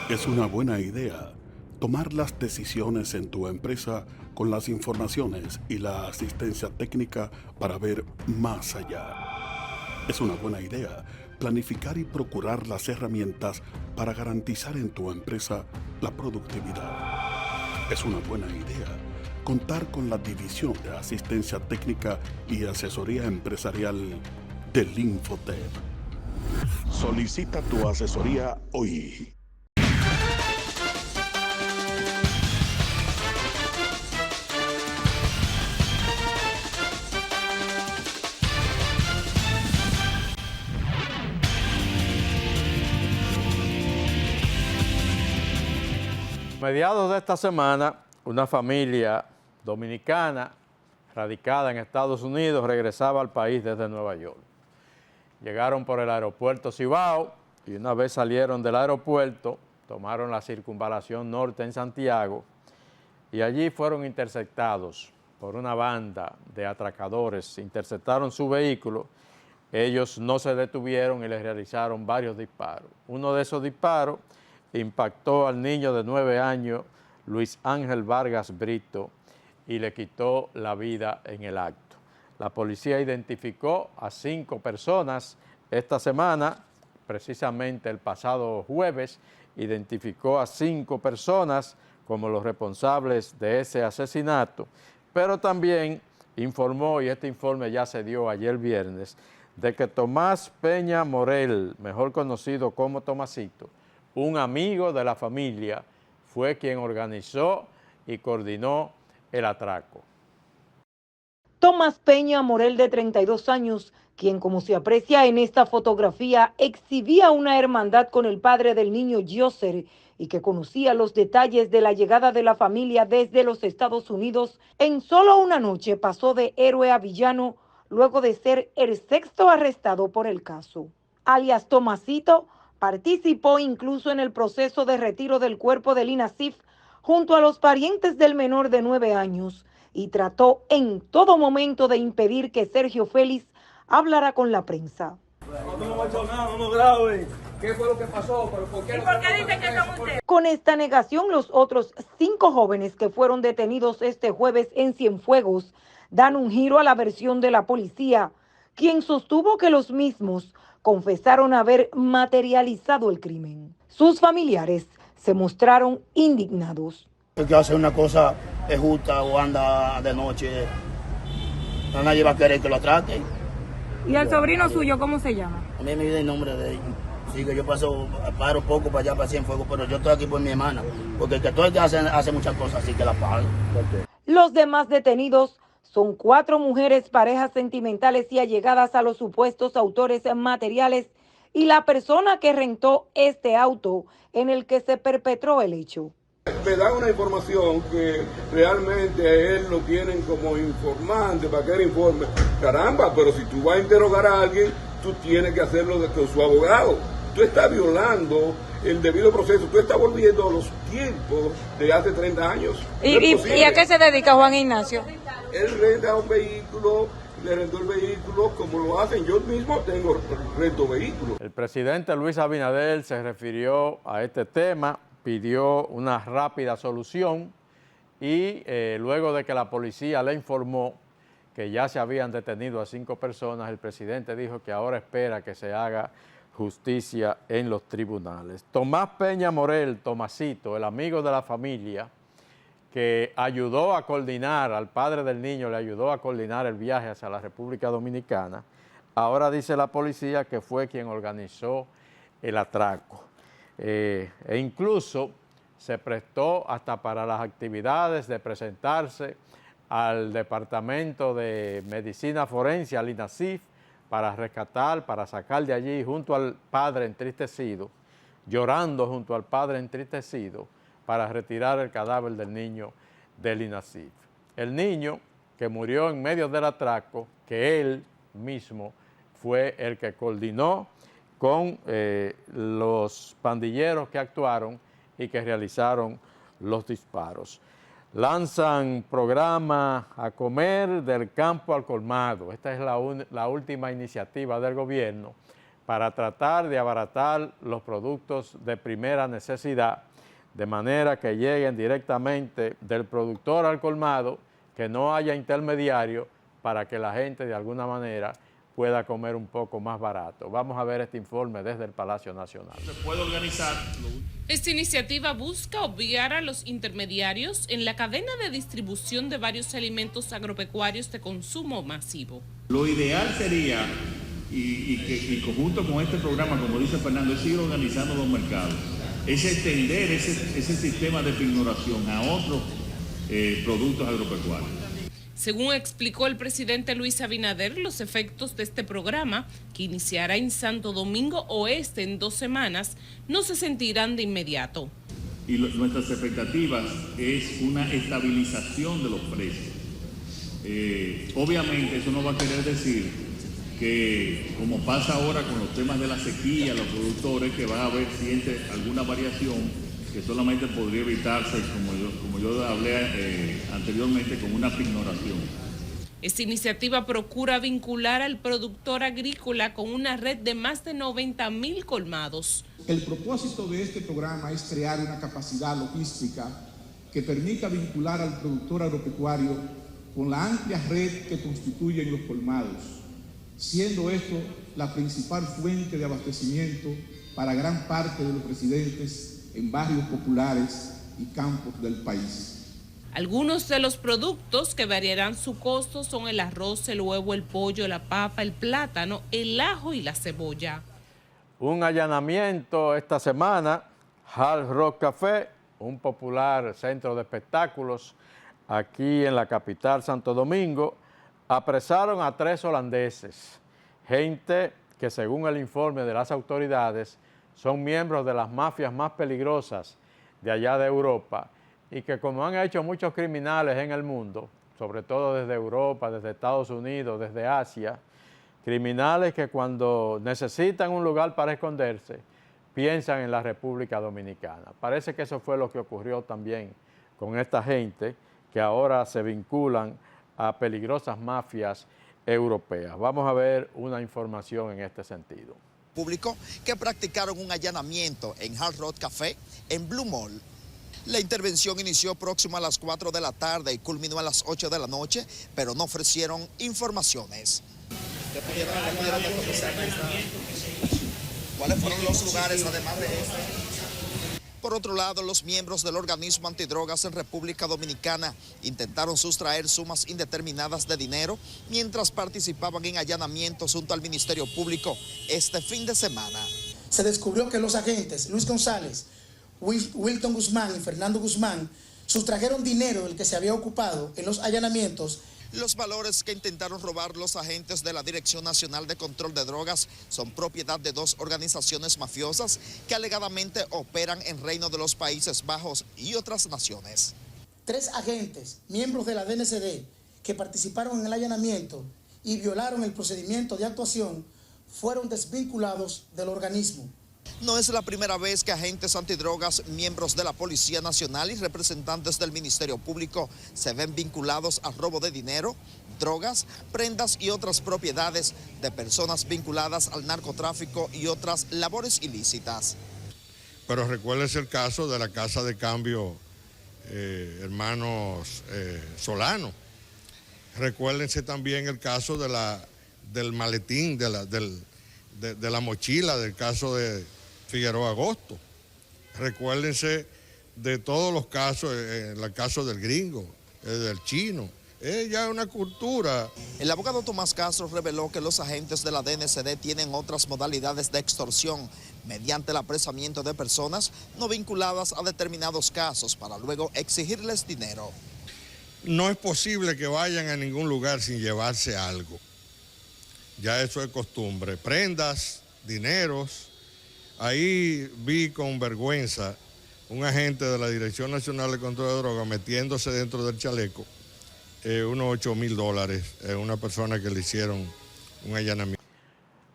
Es una buena idea tomar las decisiones en tu empresa con las informaciones y la asistencia técnica para ver más allá. Es una buena idea planificar y procurar las herramientas para garantizar en tu empresa la productividad. Es una buena idea contar con la División de Asistencia Técnica y Asesoría Empresarial del Infotep. Solicita tu asesoría hoy. A mediados de esta semana, una familia dominicana radicada en Estados Unidos regresaba al país desde Nueva York. Llegaron por el aeropuerto Cibao y una vez salieron del aeropuerto, tomaron la circunvalación norte en Santiago y allí fueron interceptados por una banda de atracadores. Interceptaron su vehículo, ellos no se detuvieron y les realizaron varios disparos. Uno de esos disparos impactó al niño de 9 años, Luis Ángel Vargas Brito, y le quitó la vida en el acto. La policía identificó a 5 personas esta semana, precisamente el pasado jueves, identificó a 5 personas como los responsables de ese asesinato, pero también informó, y este informe ya se dio ayer viernes, de que Tomás Peña Morel, mejor conocido como Tomasito, un amigo de la familia, fue quien organizó y coordinó el atraco. Tomás Peña Morel, de 32 años, quien, como se aprecia en esta fotografía, exhibía una hermandad con el padre del niño Yoser y que conocía los detalles de la llegada de la familia desde los Estados Unidos, en solo una noche pasó de héroe a villano luego de ser el 6º arrestado por el caso. Alias Tomasito participó incluso en el proceso de retiro del cuerpo de Lina Sif junto a los parientes del menor de 9 años y trató en todo momento de impedir que Sergio Félix hablara con la prensa. ¿Qué fue lo que pasó? ¿Por qué dicen que son ustedes? Con esta negación, los otros 5 jóvenes que fueron detenidos este jueves en Cienfuegos dan un giro a la versión de la policía, quien sostuvo que los mismos confesaron haber materializado el crimen. Sus familiares se mostraron indignados. El que hace una cosa es justa o anda de noche, nadie va a querer que lo atraque. ¿Y el sobrino suyo cómo se llama? A mí me viene el nombre de ellos. Sí, que yo paro poco para allá, para Cienfuegos, pero yo estoy aquí por mi hermana, porque el que todo el que hace muchas cosas, así que la pago. Los demás detenidos son 4 mujeres, parejas sentimentales y allegadas a los supuestos autores materiales y la persona que rentó este auto en el que se perpetró el hecho. Me dan una información que realmente a él lo tienen como informante para que él informe. Caramba, pero si tú vas a interrogar a alguien, tú tienes que hacerlo con su abogado. Tú estás violando el debido proceso, tú estás volviendo a los tiempos de hace 30 años. ¿Y a qué se dedica Juan Ignacio? Él renta un vehículo, le rentó el vehículo como lo hacen. Yo mismo rento vehículos. El presidente Luis Abinader se refirió a este tema, pidió una rápida solución y luego de que la policía le informó que ya se habían detenido a 5 personas, el presidente dijo que ahora espera que se haga justicia en los tribunales. Tomás Peña Morel, Tomasito, el amigo de la familia, que ayudó a coordinar, al padre del niño le ayudó a coordinar el viaje hacia la República Dominicana, ahora dice la policía que fue quien organizó el atraco. E incluso se prestó hasta para las actividades de presentarse al Departamento de Medicina Forense, al INASIF, para rescatar, para sacar de allí junto al padre entristecido, llorando junto al padre entristecido, para retirar el cadáver del niño del INASIF. El niño que murió en medio del atraco, que él mismo fue el que coordinó con los pandilleros que actuaron y que realizaron los disparos. Lanzan programa A Comer del Campo al Colmado. Esta es la última iniciativa del gobierno para tratar de abaratar los productos de primera necesidad, de manera que lleguen directamente del productor al colmado, que no haya intermediario para que la gente de alguna manera pueda comer un poco más barato. Vamos a ver este informe desde el Palacio Nacional. Se puede organizar. Esta iniciativa busca obviar a los intermediarios en la cadena de distribución de varios alimentos agropecuarios de consumo masivo. Lo ideal sería, y conjunto con este programa, como dice Fernando, es seguir organizando los mercados, es extender ese sistema de pignoración a otros productos agropecuarios. Según explicó el presidente Luis Abinader, los efectos de este programa, que iniciará en Santo Domingo Oeste en 2 semanas, no se sentirán de inmediato. Y nuestras expectativas es una estabilización de los precios. Obviamente eso no va a querer decir que, como pasa ahora con los temas de la sequía, los productores, que va a haber siempre alguna variación que solamente podría evitarse, como yo hablé anteriormente, con una pignoración. Esta iniciativa procura vincular al productor agrícola con una red de más de 90.000 colmados. El propósito de este programa es crear una capacidad logística que permita vincular al productor agropecuario con la amplia red que constituyen los colmados, siendo esto la principal fuente de abastecimiento para gran parte de los residentes en barrios populares y campos del país. Algunos de los productos que variarán su costo son el arroz, el huevo, el pollo, la papa, el plátano, el ajo y la cebolla. Un allanamiento esta semana, Hard Rock Café, un popular centro de espectáculos aquí en la capital Santo Domingo, apresaron a 3 holandeses, gente que según el informe de las autoridades son miembros de las mafias más peligrosas de allá de Europa y que, como han hecho muchos criminales en el mundo, sobre todo desde Europa, desde Estados Unidos, desde Asia, criminales que cuando necesitan un lugar para esconderse, piensan en la República Dominicana. Parece que eso fue lo que ocurrió también con esta gente que ahora se vinculan a peligrosas mafias europeas. Vamos a ver una información en este sentido. Público que practicaron un allanamiento en Hard Rock Café en Blue Mall. La intervención inició próximo a las 4 de la tarde y culminó a las 8 de la noche, pero no ofrecieron informaciones. ¿Cuáles fueron los lugares además de esto? Por otro lado, los miembros del organismo antidrogas en República Dominicana intentaron sustraer sumas indeterminadas de dinero mientras participaban en allanamientos junto al Ministerio Público este fin de semana. Se descubrió que los agentes Luis González, Wilton Guzmán y Fernando Guzmán sustrajeron dinero del que se había ocupado en los allanamientos. Los valores que intentaron robar los agentes de la Dirección Nacional de Control de Drogas son propiedad de 2 organizaciones mafiosas que alegadamente operan en Reino de los Países Bajos y otras naciones. 3 agentes, miembros de la DNCD, que participaron en el allanamiento y violaron el procedimiento de actuación, fueron desvinculados del organismo. No es la primera vez que agentes antidrogas, miembros de la Policía Nacional y representantes del Ministerio Público se ven vinculados al robo de dinero, drogas, prendas y otras propiedades de personas vinculadas al narcotráfico y otras labores ilícitas. Pero recuérdense el caso de la Casa de Cambio hermanos Solano. Recuérdense también el caso del maletín, de la mochila, del caso de Figueroa Agosto. Recuérdense de todos los casos, el caso del gringo, del chino. Es ya una cultura. El abogado Tomás Castro reveló que los agentes de la DNCD tienen otras modalidades de extorsión mediante el apresamiento de personas no vinculadas a determinados casos para luego exigirles dinero. No es posible que vayan a ningún lugar sin llevarse algo. Ya eso es costumbre. Prendas, dineros. Ahí vi con vergüenza un agente de la Dirección Nacional de Control de Drogas metiéndose dentro del chaleco unos $8,000 una persona que le hicieron un allanamiento.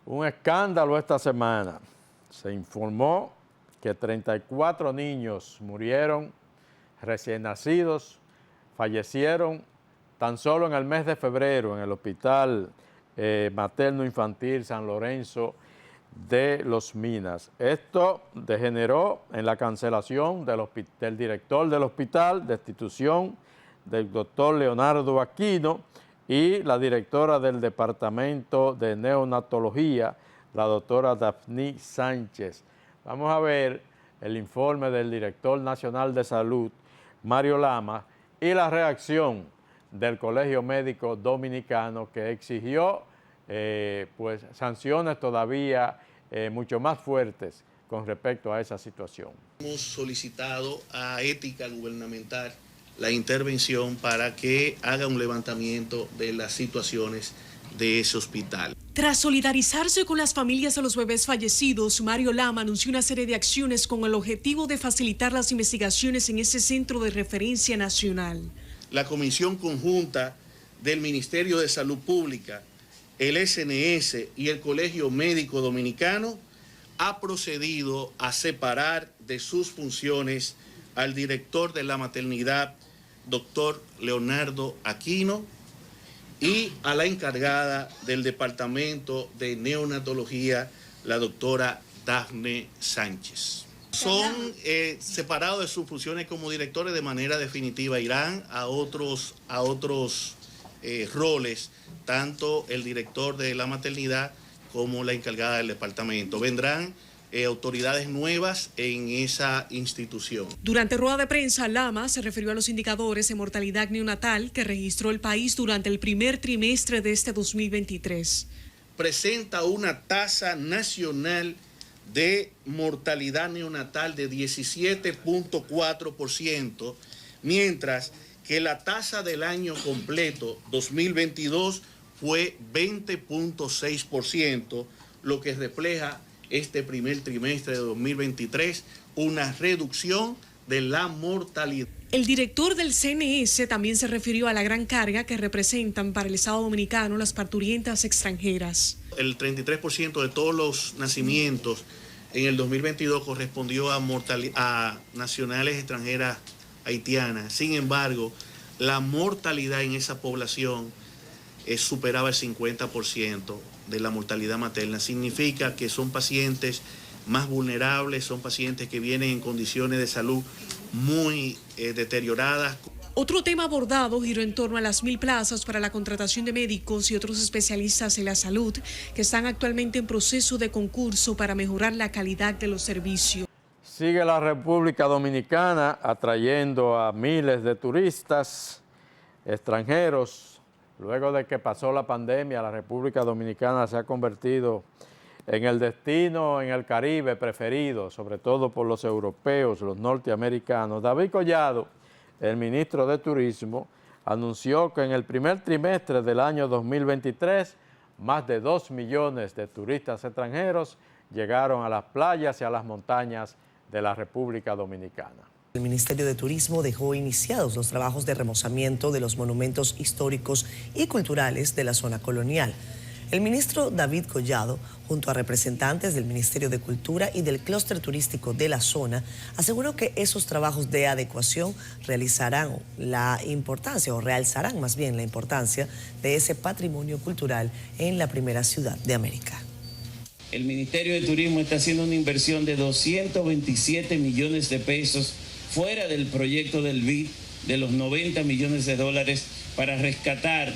Un escándalo esta semana. Se informó que 34 niños murieron, recién nacidos, fallecieron tan solo en el mes de febrero en el Hospital Materno Infantil San Lorenzo de Los Minas. Esto degeneró en la cancelación del director del hospital, destitución del doctor Leonardo Aquino y la directora del Departamento de Neonatología, la doctora Daphne Sánchez. Vamos a ver el informe del director nacional de salud, Mario Lama, y la reacción del Colegio Médico Dominicano, que exigió pues sanciones todavía mucho más fuertes con respecto a esa situación. Hemos solicitado a Ética Gubernamental la intervención para que haga un levantamiento de las situaciones de ese hospital. Tras solidarizarse con las familias de los bebés fallecidos, Mario Lama anunció una serie de acciones con el objetivo de facilitar las investigaciones en ese centro de referencia nacional. La Comisión Conjunta del Ministerio de Salud Pública, el SNS y el Colegio Médico Dominicano ha procedido a separar de sus funciones al director de la maternidad, doctor Leonardo Aquino, y a la encargada del departamento de neonatología, la doctora Dafne Sánchez. Son separados de sus funciones como directores de manera definitiva. Irán a otros roles, tanto el director de la maternidad como la encargada del departamento. Vendrán autoridades nuevas en esa institución. Durante rueda de prensa, Lama se refirió a los indicadores de mortalidad neonatal que registró el país durante el primer trimestre de este 2023. Presenta una tasa nacional de mortalidad neonatal de 17.4%, mientras que la tasa del año completo 2022 fue 20.6%, lo que refleja este primer trimestre de 2023 una reducción de la mortalidad. El director del CNS también se refirió a la gran carga que representan para el Estado Dominicano las parturientas extranjeras. El 33% de todos los nacimientos en el 2022 correspondió a nacionales extranjeras haitianas. Sin embargo, la mortalidad en esa población superaba el 50% de la mortalidad materna. Significa que son pacientes más vulnerables, son pacientes que vienen en condiciones de salud muy deterioradas. Otro tema abordado giró en torno a las 1.000 plazas para la contratación de médicos y otros especialistas en la salud que están actualmente en proceso de concurso para mejorar la calidad de los servicios. Sigue la República Dominicana atrayendo a miles de turistas extranjeros. Luego de que pasó la pandemia, la República Dominicana se ha convertido en el destino en el Caribe preferido, sobre todo por los europeos, los norteamericanos. David Collado, el ministro de Turismo, anunció que en el primer trimestre del año 2023, más de 2 millones de turistas extranjeros llegaron a las playas y a las montañas de la República Dominicana. El Ministerio de Turismo dejó iniciados los trabajos de remozamiento de los monumentos históricos y culturales de la zona colonial. El ministro David Collado, junto a representantes del Ministerio de Cultura y del clúster turístico de la zona, aseguró que esos trabajos de adecuación realzarán la importancia de ese patrimonio cultural en la primera ciudad de América. El Ministerio de Turismo está haciendo una inversión de 227 millones de pesos fuera del proyecto del BID de los 90 millones de dólares para rescatar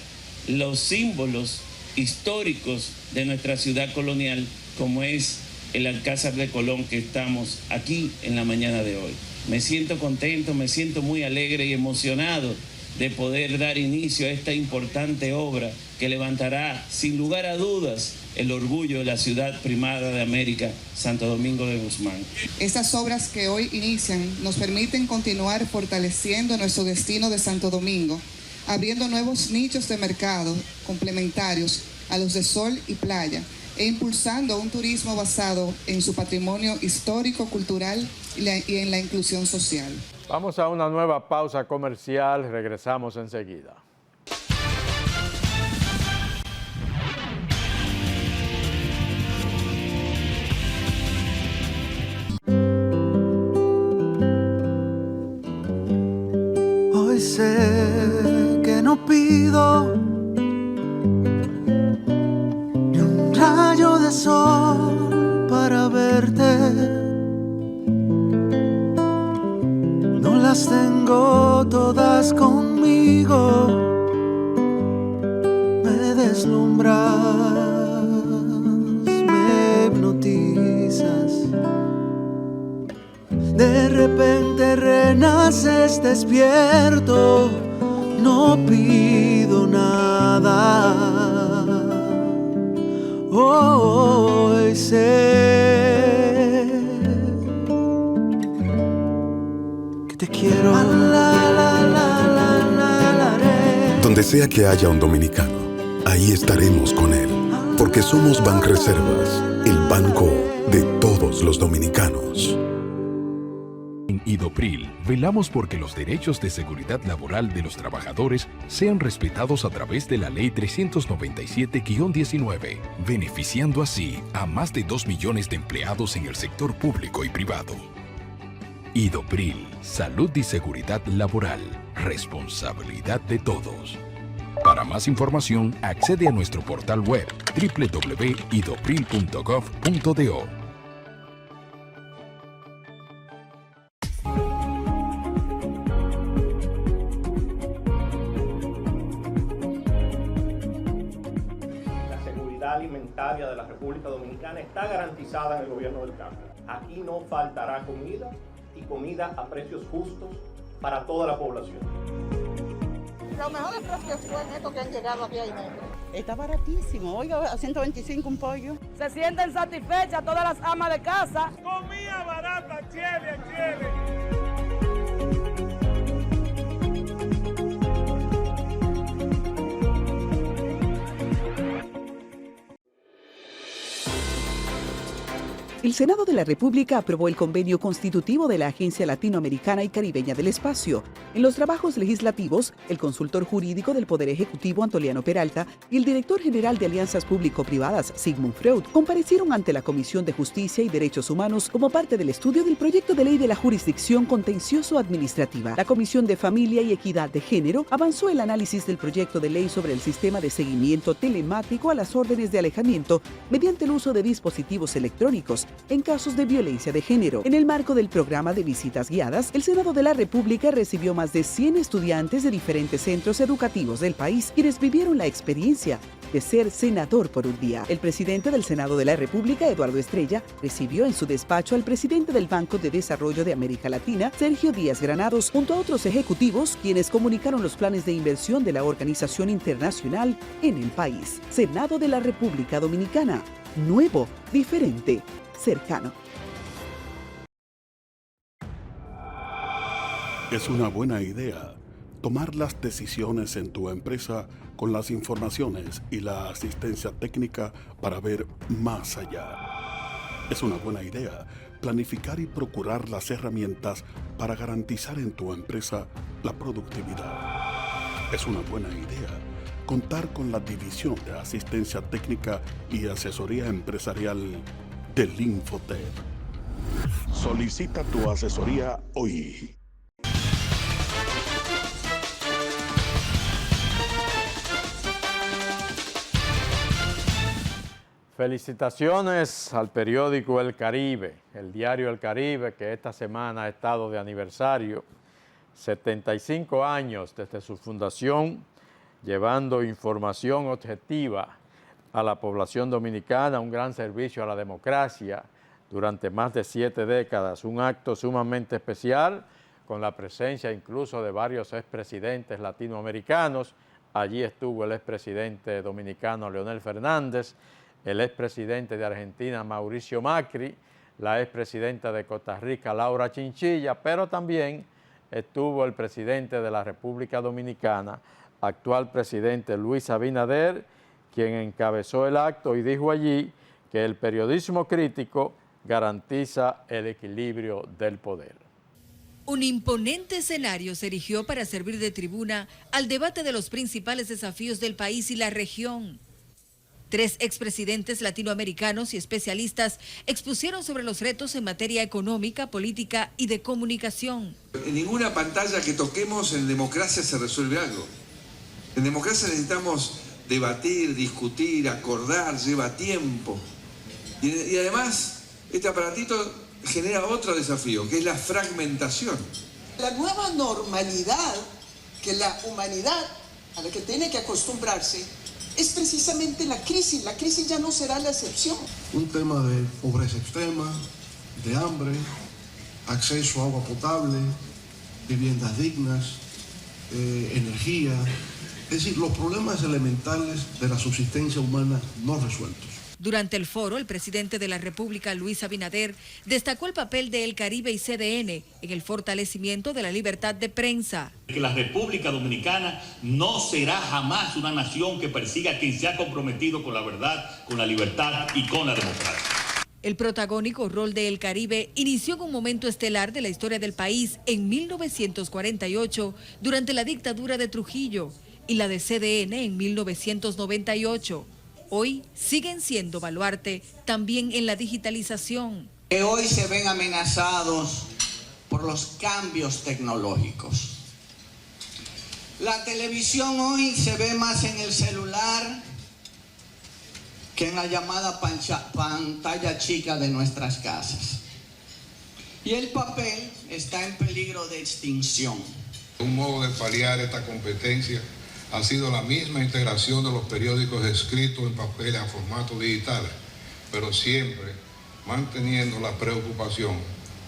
los símbolos históricos de nuestra ciudad colonial, como es el Alcázar de Colón, que estamos aquí en la mañana de hoy. Me siento contento, me siento muy alegre y emocionado de poder dar inicio a esta importante obra que levantará, sin lugar a dudas, el orgullo de la ciudad primada de América, Santo Domingo de Guzmán. Estas obras que hoy inician nos permiten continuar fortaleciendo nuestro destino de Santo Domingo, abriendo nuevos nichos de mercado complementarios a los de sol y playa e impulsando un turismo basado en su patrimonio histórico, cultural y en la inclusión social. Vamos a una nueva pausa comercial, regresamos enseguida. Hoy sé que no pido ni un rayo de sol para verte. No las tengo todas conmigo. Me deslumbras, me hipnotizas. De repente renaces despierto, no pido nada. Hoy sé que te quiero. Donde sea que haya un dominicano, ahí estaremos con él, porque somos Banreservas, el banco de todos los dominicanos. En Idopril, velamos porque los derechos de seguridad laboral de los trabajadores sean respetados a través de la Ley 397-19, beneficiando así a más de 2 millones de empleados en el sector público y privado. Idopril, salud y seguridad laboral, responsabilidad de todos. Para más información, accede a nuestro portal web www.idopril.gov.do. Alimentaria de la República Dominicana está garantizada en el gobierno del cambio. Aquí no faltará comida y comida a precios justos para toda la población. Los mejores precios fue en estos que han llegado aquí ahí dentro. Está baratísimo, oiga, a 125 un pollo. Se sienten satisfechas todas las amas de casa. Comida barata, Chile, Chile. El Senado de la República aprobó el convenio constitutivo de la Agencia Latinoamericana y Caribeña del Espacio. En los trabajos legislativos, el consultor jurídico del Poder Ejecutivo, Antoliano Peralta, y el director general de Alianzas Público-Privadas, Sigmund Freud, comparecieron ante la Comisión de Justicia y Derechos Humanos como parte del estudio del proyecto de ley de la jurisdicción contencioso-administrativa. La Comisión de Familia y Equidad de Género avanzó el análisis del proyecto de ley sobre el sistema de seguimiento telemático a las órdenes de alejamiento mediante el uso de dispositivos electrónicos en casos de violencia de género. En el marco del programa de visitas guiadas, el Senado de la República recibió más de 100 estudiantes de diferentes centros educativos del país, quienes vivieron la experiencia de ser senador por un día. El presidente del Senado de la República, Eduardo Estrella, recibió en su despacho al presidente del Banco de Desarrollo de América Latina, Sergio Díaz Granados, junto a otros ejecutivos, quienes comunicaron los planes de inversión de la organización internacional en el país. Senado de la República Dominicana. Nuevo, diferente, cercano. Es una buena idea tomar las decisiones en tu empresa con las informaciones y la asistencia técnica para ver más allá. Es una buena idea planificar y procurar las herramientas para garantizar en tu empresa la productividad. Es una buena idea contar con la División de Asistencia Técnica y Asesoría Empresarial del Infotep. Solicita tu asesoría hoy. Felicitaciones al periódico El Caribe, el diario El Caribe, que esta semana ha estado de aniversario, 75 años desde su fundación, llevando información objetiva a la población dominicana, un gran servicio a la democracia durante más de 7 décadas, un acto sumamente especial con la presencia incluso de varios expresidentes latinoamericanos. Allí estuvo el expresidente dominicano Leonel Fernández, el expresidente de Argentina Mauricio Macri, la expresidenta de Costa Rica Laura Chinchilla, pero también estuvo el presidente de la República Dominicana, actual presidente Luis Abinader, quien encabezó el acto y dijo allí que el periodismo crítico garantiza el equilibrio del poder. Un imponente escenario se erigió para servir de tribuna al debate de los principales desafíos del país y la región. 3 expresidentes latinoamericanos y especialistas expusieron sobre los retos en materia económica, política y de comunicación. En ninguna pantalla que toquemos en democracia se resuelve algo. En democracia necesitamos debatir, discutir, acordar, lleva tiempo. Y además, este aparatito genera otro desafío, que es la fragmentación. La nueva normalidad que la humanidad a la que tiene que acostumbrarse es precisamente la crisis. La crisis ya no será la excepción. Un tema de pobreza extrema, de hambre, acceso a agua potable, viviendas dignas, energía, es decir, los problemas elementales de la subsistencia humana no resueltos. Durante el foro, el presidente de la República, Luis Abinader, destacó el papel de El Caribe y CDN en el fortalecimiento de la libertad de prensa. Que la República Dominicana no será jamás una nación que persiga a quien se ha comprometido con la verdad, con la libertad y con la democracia. El protagónico rol de El Caribe inició en un momento estelar de la historia del país en 1948, durante la dictadura de Trujillo, y la de CDN en 1998. Hoy siguen siendo baluarte también en la digitalización. Que hoy se ven amenazados por los cambios tecnológicos. La televisión hoy se ve más en el celular que en la llamada pantalla chica de nuestras casas. Y el papel está en peligro de extinción. Un modo de paliar esta competencia ha sido la misma integración de los periódicos escritos en papel a formato digital, pero siempre manteniendo la preocupación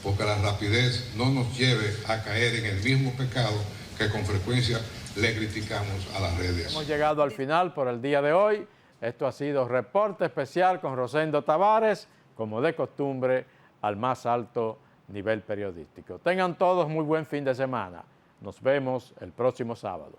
porque la rapidez no nos lleve a caer en el mismo pecado que con frecuencia le criticamos a las redes. Hemos llegado al final por el día de hoy. Esto ha sido Reporte Especial con Rosendo Tavares, como de costumbre, al más alto nivel periodístico. Tengan todos muy buen fin de semana. Nos vemos el próximo sábado.